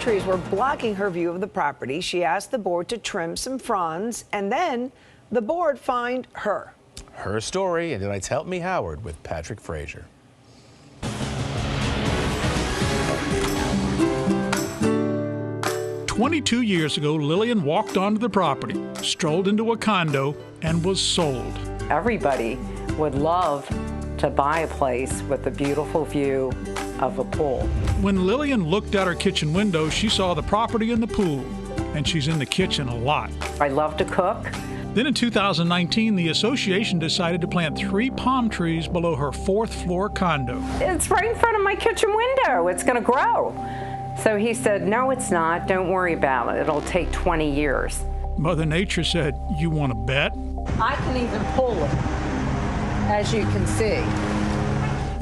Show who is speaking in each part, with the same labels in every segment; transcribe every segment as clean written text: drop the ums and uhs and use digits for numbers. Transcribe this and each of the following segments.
Speaker 1: trees were blocking her view of the property. She asked the board to trim some fronds, and then the board fined her.
Speaker 2: Her story in tonight's Help Me Howard with Patrick Fraser.
Speaker 3: "22 years ago, Lillian walked onto the property, strolled into a condo, and was sold.
Speaker 4: Everybody would love to buy a place with a beautiful view of a pool.
Speaker 3: When Lillian looked out her kitchen window, she saw the property and the pool, and she's in the kitchen a lot.
Speaker 4: I love to cook.
Speaker 3: Then in 2019, the association decided to plant 3 palm trees below her 4th floor condo.
Speaker 4: It's right in front of my kitchen window. It's going to grow. So he said, no, it's not. Don't worry about it. It'll take 20 years.
Speaker 3: Mother Nature said, "You want to bet?"
Speaker 4: I can even pull it, as you can see.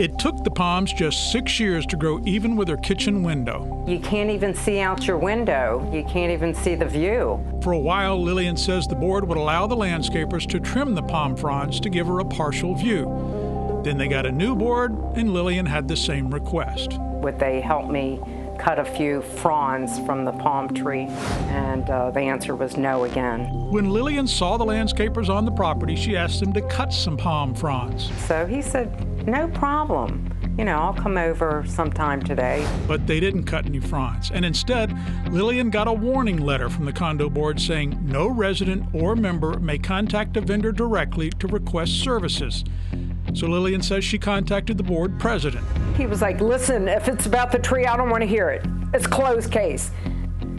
Speaker 3: It took the palms just 6 years to grow even with her kitchen window.
Speaker 4: You can't even see out your window. You can't even see the view.
Speaker 3: For a while, Lillian says the board would allow the landscapers to trim the palm fronds to give her a partial view. Then they got a new board, and Lillian had the same request.
Speaker 4: Would they help me cut a few fronds from the palm tree? And the answer was no again.
Speaker 3: When Lillian saw the landscapers on the property, she asked them to cut some palm fronds.
Speaker 4: So he said, no problem. You know, I'll come over sometime today.
Speaker 3: But they didn't cut any fronds. And instead, Lillian got a warning letter from the condo board saying no resident or member may contact a vendor directly to request services. So Lillian says she contacted the board president.
Speaker 4: He was like, listen, if it's about the tree, I don't want to hear it. It's closed case.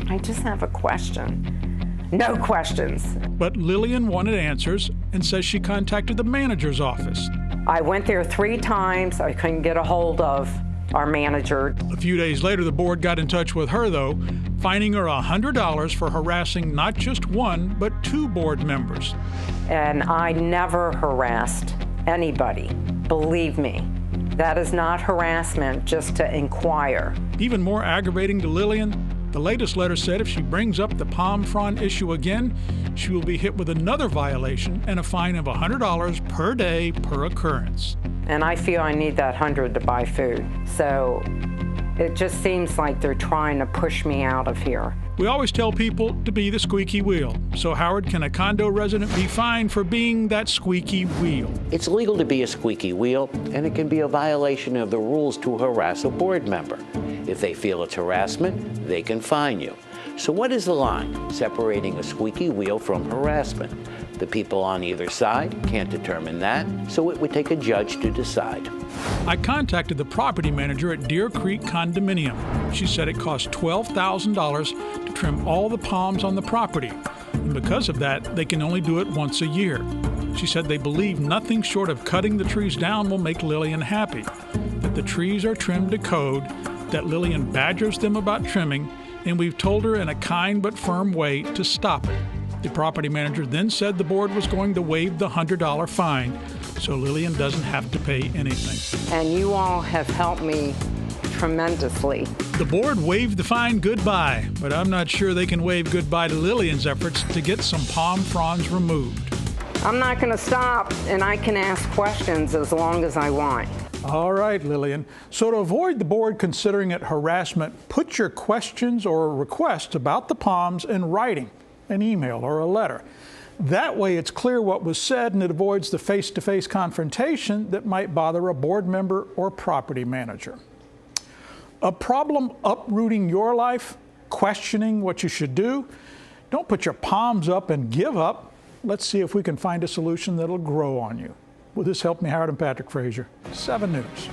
Speaker 4: I just have a question. No questions.
Speaker 3: But Lillian wanted answers and says she contacted the manager's office.
Speaker 4: I went there 3 times. I couldn't get a hold of our manager.
Speaker 3: A few days later, the board got in touch with her, though, fining her $100 for harassing not just 1, but 2 board members.
Speaker 4: And I never harassed anybody. Believe me, that is not harassment, just to inquire.
Speaker 3: Even more aggravating to Lillian, the latest letter said if she brings up the palm frond issue again, she will be hit with another violation and a fine of $100 per day per occurrence.
Speaker 4: And I feel I need that 100 to buy food. So it just seems like they're trying to push me out of here.
Speaker 3: We always tell people to be the squeaky wheel. So, Howard, can a condo resident be fined for being that squeaky wheel?
Speaker 5: It's legal to be a squeaky wheel, and it can be a violation of the rules to harass a board member. If they feel it's harassment, they can fine you. So what is the line separating a squeaky wheel from harassment? The people on either side can't determine that, so it would take a judge to decide.
Speaker 3: I contacted the property manager at Deer Creek Condominium. She said it cost $12,000 to trim all the palms on the property, and because of that, they can only do it once a year. She said they believe nothing short of cutting the trees down will make Lillian happy, that the trees are trimmed to code, that Lillian badgers them about trimming, and we've told her in a kind but firm way to stop it. The property manager then said the board was going to waive the $100 fine, so Lillian doesn't have to pay anything.
Speaker 4: And you all have helped me tremendously.
Speaker 3: The board waved the fine goodbye, but I'm not sure they can wave goodbye to Lillian's efforts to get some palm fronds removed.
Speaker 4: I'm not going to stop, and I can ask questions as long as I want.
Speaker 3: All right, Lillian. So to avoid the board considering it harassment, put your questions or requests about the palms in writing, an email or a letter. That way it's clear what was said and it avoids the face-to-face confrontation that might bother a board member or property manager. A problem uprooting your life, questioning what you should do? Don't put your palms up and give up. Let's see if we can find a solution that'll grow on you. Will this help me, Howard and Patrick Fraser, 7 News.